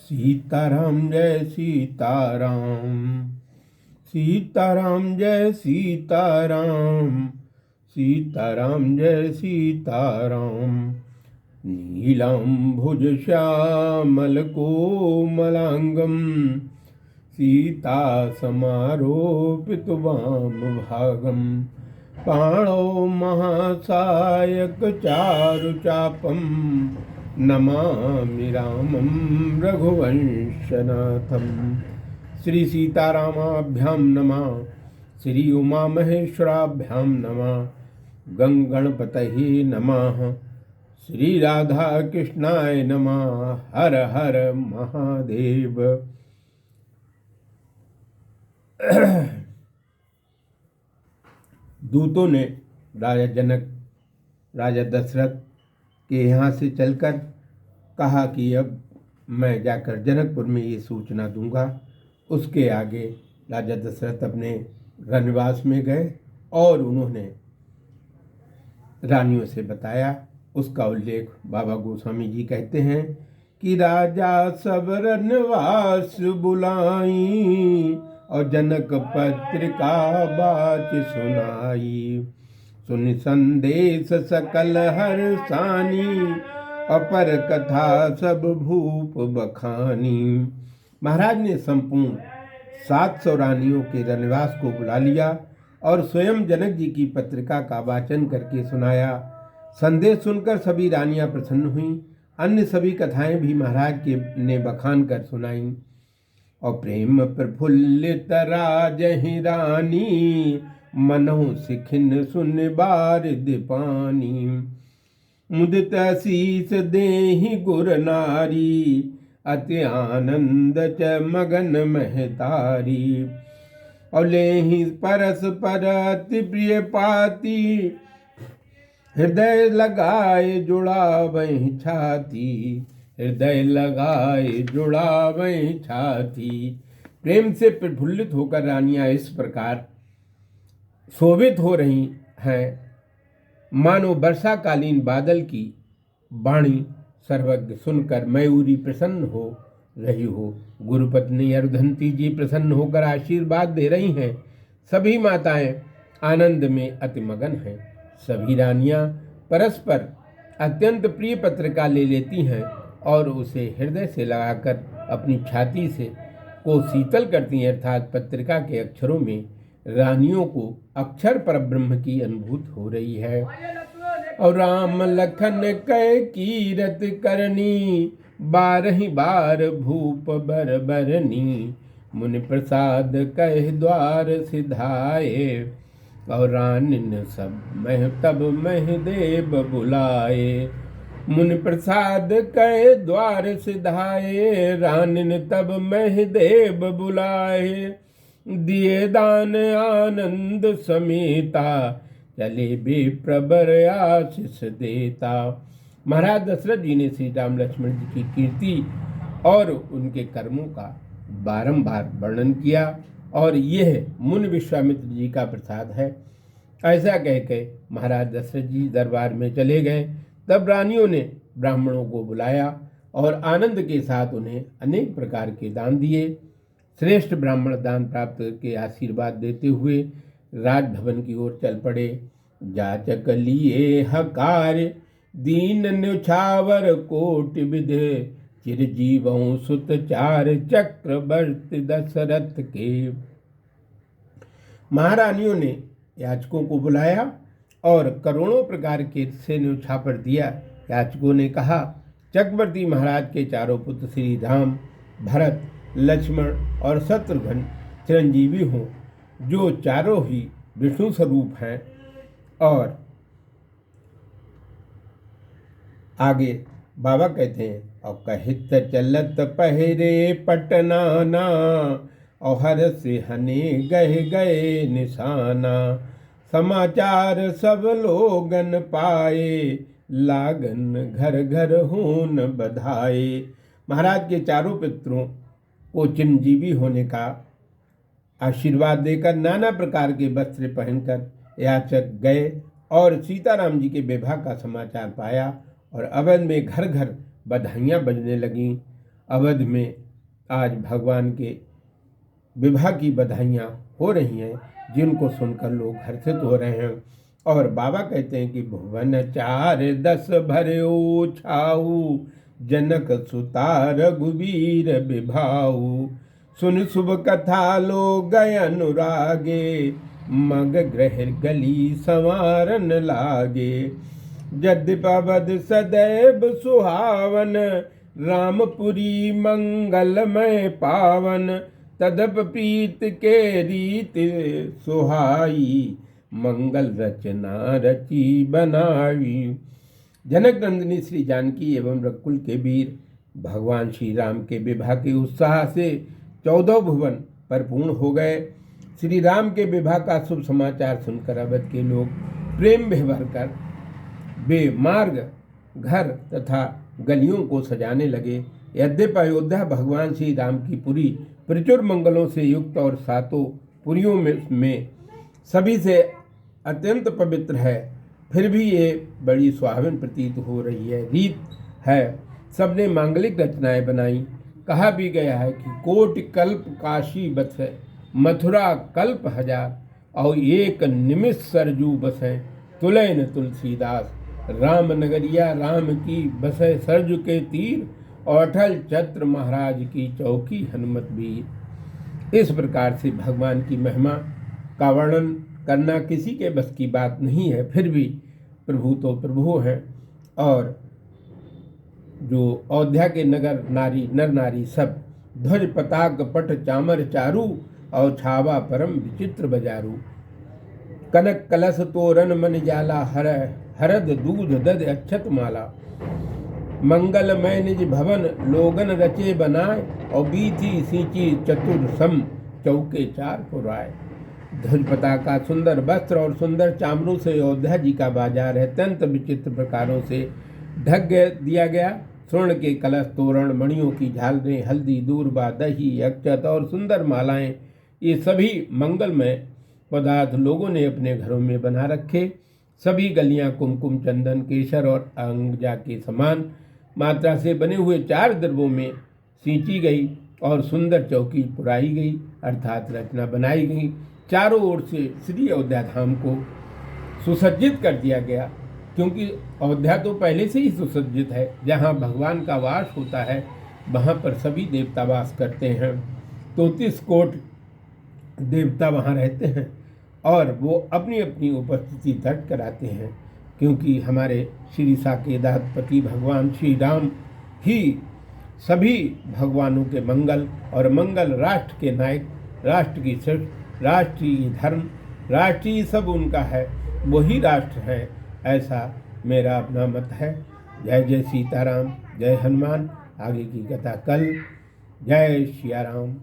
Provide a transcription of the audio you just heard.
सीताराम जय सीताराम, सीताराम जय सीताराम, सीताराम जय सीताराम। नीलाम्भुज श्यामल कोमलांगम, सीता समारोपित वाम भागम। पाणौ महासायक चारु चापम, नमामि रामं रघुवंशनाथम। श्री सीतारामाभ्यां नमः, श्री उमा महेश्वराभ्यां नमः, गंगणपतये नमः, श्री राधा कृष्णाय नमः। हर हर महादेव। दूतों ने राजा जनक, राजा दशरथ के यहाँ से चलकर कहा कि अब मैं जाकर जनकपुर में ये सूचना दूंगा। उसके आगे राजा दशरथ अपने रनवास में गए और उन्होंने रानियों से बताया। उसका उल्लेख बाबा गोस्वामी जी कहते हैं कि राजा सब रनवास बुलाई, और जनक पत्रिका बाच सुनाई। सुन संदेश सकल हर्षानी, अपर कथा सब भूप बखानी। महाराज ने संपूर्ण 700 रानियों के रनवास को बुला लिया और स्वयं जनक जी की पत्रिका का वाचन करके सुनाया। संदेश सुनकर सभी रानियां प्रसन्न हुईं। अन्य सभी कथाएं भी महाराज के ने बखान कर सुनाई। और प्रेम प्रफुल्लित राजहि रानी, मनहु सिखिन सुन बारिद पानी। मुदित शीस देहि गुर नारी, अति आनंद च मगन महतारी। और लेहि परस पर अति प्रिय पाती, हृदय लगाए जुड़ावहि छाती। हृदय लगाए जुड़ावहि छाती। प्रेम से प्रफुल्लित होकर रानियां इस प्रकार शोभित हो रही हैं, मानो वर्षाकालीन बादल की वाणी सर्वज्ञ सुनकर मयूरी प्रसन्न हो रही हो। गुरुपत्नी अरुधंती जी प्रसन्न होकर आशीर्वाद दे रही हैं। सभी माताएं आनंद में अतिमगन हैं। सभी रानियां परस्पर अत्यंत प्रिय पत्रिका ले लेती हैं और उसे हृदय से लगाकर अपनी छाती से को शीतल करती हैं, अर्थात पत्रिका के अक्षरों में रानियों को अक्षर परब्रह्म की अनुभूति हो रही है। और राम लखन कै कीरत करनी, 12 बार भूप बर बरनी। मुनि प्रसाद कह द्वार सिधाए, और रानिन सब मह तब मह देव बुलाए। मुनि प्रसाद कह द्वार सिधाए, रानिन तब मह देव बुलाए। दिए दान आनंद समेता, चले विप्रबर आशीष देता। महाराज दशरथ जी ने श्री राम लक्ष्मण जी की कीर्ति और उनके कर्मों का बारंबार वर्णन किया, और यह मुनि विश्वामित्र जी का प्रसाद है। ऐसा कह के महाराज दशरथ जी दरबार में चले गए। तब रानियों ने ब्राह्मणों को बुलाया और आनंद के साथ उन्हें अनेक प्रकार के दान दिए। श्रेष्ठ ब्राह्मण दान प्राप्त के आशीर्वाद देते हुए राजभवन की ओर चल पड़े। जाचक लिए हकार, दीन न्यौछावर कोटि विधे। चिरजीवों सुत चार चक्रवर्ती दशरथ के। महारानियों ने याचकों को बुलाया और करोड़ों प्रकार के से न्यौछावर दिया। याचकों ने कहा, चक्रवर्ती महाराज के चारों पुत्र श्री राम, भरत, लक्ष्मण और शत्रुघ्न चिरंजीवी हों, जो चारों ही विष्णु स्वरूप हैं। और आगे बाबा कहते हैं, और कहित चलत पहरे पटनाना, और हर से हने गए गए निशाना। समाचार सब लोगन पाए, लागन घर घर होन बधाए। महाराज के चारों पुत्रों को चिरंजीवी होने का आशीर्वाद देकर नाना प्रकार के वस्त्र पहनकर याचक गए और सीताराम जी के विवाह का समाचार पाया, और अवध में घर घर बधाइयाँ बजने लगीं। अवध में आज भगवान के विवाह की बधाइयाँ हो रही हैं, जिनको सुनकर लोग हर्षित हो रहे हैं। और बाबा कहते हैं कि भुवन 4-10 भर्यो छाऊ, जनक सुता रघुवीर विभाऊ। सुन शुभ कथा लो गय अनुरागे, मग ग्रह गली संवारन लागे। यद्यपि सदैव सुहावन, रामपुरी मंगलमय पावन। तदप प्रीत के रीत सुहाई, मंगल रचना रची बनाई। जनक नंदिनी श्री जानकी एवं रघुकुल के वीर भगवान श्री राम के विवाह के उत्साह से 14 भुवन परिपूर्ण हो गए। श्री राम के विवाह का शुभ समाचार सुनकर अवध के लोग प्रेम में भरकर वे मार्ग, घर तथा गलियों को सजाने लगे। यद्यपि अयोध्या भगवान श्री राम की पुरी प्रचुर मंगलों से युक्त और सातों पुरियों में सभी से अत्यंत पवित्र है, फिर भी ये बड़ी सुहावन प्रतीत हो रही है, रीत है। सबने मांगलिक रचनाएं बनाई। कहा भी गया है कि कोटि कल्प काशी बसे, मथुरा कल्प हजार। और एक निमिष सरजू बसे, तुलय न तुलसीदास। राम नगरिया राम की बसे सरजू के तीर, और अटल छत्र महाराज की चौकी हनुमत वीर। इस प्रकार से भगवान की महिमा का वर्णन करना किसी के बस की बात नहीं है, फिर भी प्रभु तो प्रभु हैं। और जो अयोध्या के नर नारी सब ध्वज पताक पट चामर चारू, और छावा परम विचित्र बजारू। कनक कलश तोरण मन जाला, हरद दूध दध अक्षत माला। मंगलमय निज भवन लोगन रचे बनाए, और बीथी सींची चतुर सम चौके 4 पुराए। ध्वज पताका, सुंदर वस्त्र और सुंदर चामरों से अयोध्या जी का बाजार अत्यंत विचित्र प्रकारों से ढक दिया गया। स्वर्ण के कलश, तोरण, मणियों की झालरें, हल्दी, दूर्बा, दही, अक्षत और सुंदर मालाएं, ये सभी मंगलमय पदार्थ लोगों ने अपने घरों में बना रखे। सभी गलियां कुमकुम, चंदन, केसर और अंगजा के समान मात्रा से बने हुए 4 द्रव्यों में सींची गई और सुंदर चौकी पुराई गई, अर्थात रचना बनाई गई। चारों ओर से श्री अयोध्या धाम को सुसज्जित कर दिया गया, क्योंकि अयोध्या तो पहले से ही सुसज्जित है। जहाँ भगवान का वास होता है वहाँ पर सभी देवता वास करते हैं। 33 कोटि देवता वहाँ रहते हैं, और वो अपनी अपनी उपस्थिति दर्ज कराते हैं, क्योंकि हमारे श्री साकेताधिपति भगवान श्री राम ही सभी भगवानों के मंगल और मंगल राष्ट्र के नायक, राष्ट्र की सृष्टि, राष्ट्रीय धर्म, राष्ट्रीय सब उनका है, वही राष्ट्र है, ऐसा मेरा अपना मत है। जय जय सीताराम, जय हनुमान। आगे की कथा कल। जय सिया राम।